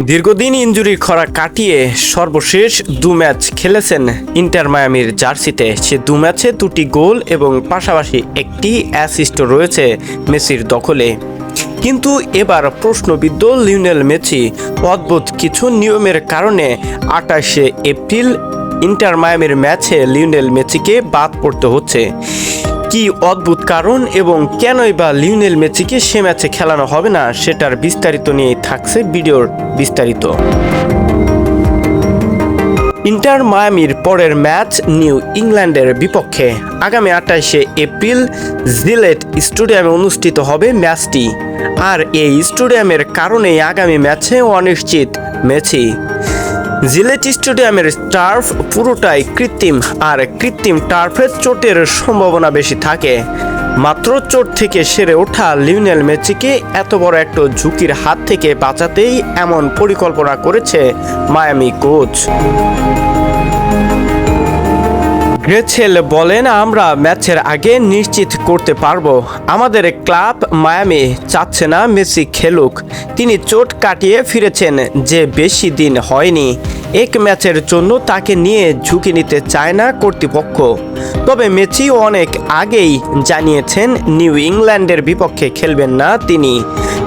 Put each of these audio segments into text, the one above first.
দীর্ঘদিন ইনজুরির খরা কাটিয়ে সর্বশেষ 2 ম্যাচ খেলেছেন ইন্টার মায়ামির জার্সিতে। সে 2 ম্যাচে 2টি গোল এবং পাশাপাশি একটি অ্যাসিস্ট রয়েছে মেসির দখলে। কিন্তু এবার প্রশ্নবিদ্ধ লিওনেল মেসি অদ্ভুত কিছু নিয়মের কারণে 28শে এপ্রিল ইন্টার মায়ামির ম্যাচে লিওনেল মেসিকে বাদ পড়তে হচ্ছে। কি অদ্ভুত কারণ এবং কেনই বা লিওনেল মেসিকে সে ম্যাচে খেলানো হবে না, সেটার বিস্তারিত নিয়েই থাকছে ভিডিওর বিস্তারিত। ইন্টার মায়ামির পরের ম্যাচ নিউ ইংল্যান্ডের বিপক্ষে আগামী 28শে এপ্রিল জিলেট স্টেডিয়ামে অনুষ্ঠিত হবে ম্যাচটি। আর এই স্টেডিয়ামের কারণেই আগামী ম্যাচে অনিশ্চিত মেসি। জিলেট স্টেডিয়ামের টার্ফ পুরোটাই কৃত্রিম, আর কৃত্রিম টার্ফের চোটের সম্ভাবনা বেশি থাকে। মাত্র চোট থেকে সেরে ওঠা লিওনেল মেসিকে এত বড় একটা ঝুঁকির হাত থেকে বাঁচাতেই এমন পরিকল্পনা করেছে মায়ামি কোচ। গ্রেছেল বলেন, আমরা ম্যাচের আগে নিশ্চিত করতে পারবো। আমাদের ক্লাব মায়ামি চাচ্ছে না মেসি খেলুক। তিনি চোট কাটিয়ে ফিরেছেন, যে বেশি দিন হয়নি। এক ম্যাচের জন্য তাকে নিয়ে ঝুঁকি নিতে চায় না কর্তৃপক্ষ। তবে মেসি অনেক আগেই জানিয়েছেন নিউ ইংল্যান্ডের বিপক্ষে খেলবেন না তিনি।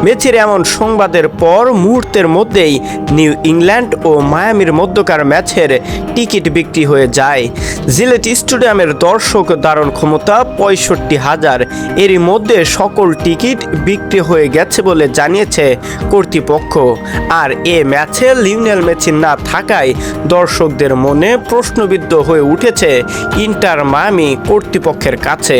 মেসির এমন সংবাদের পর মুহূর্তের মধ্যেই নিউ ইংল্যান্ড ও মায়ামির মধ্যকার ম্যাচের টিকিট বিক্রি হয়ে যায়। জিলেট স্টেডিয়ামের দর্শক ধারণ ক্ষমতা 65,000। এরই মধ্যে সকল টিকিট বিক্রি হয়ে গেছে বলে জানিয়েছে কর্তৃপক্ষ। আর এ ম্যাচে লিওনেল মেসি না থাকায় দর্শকদের মনে প্রশ্নবিদ্ধ হয়ে উঠেছে ইন্টার মায়ামি কর্তৃপক্ষের কাছে।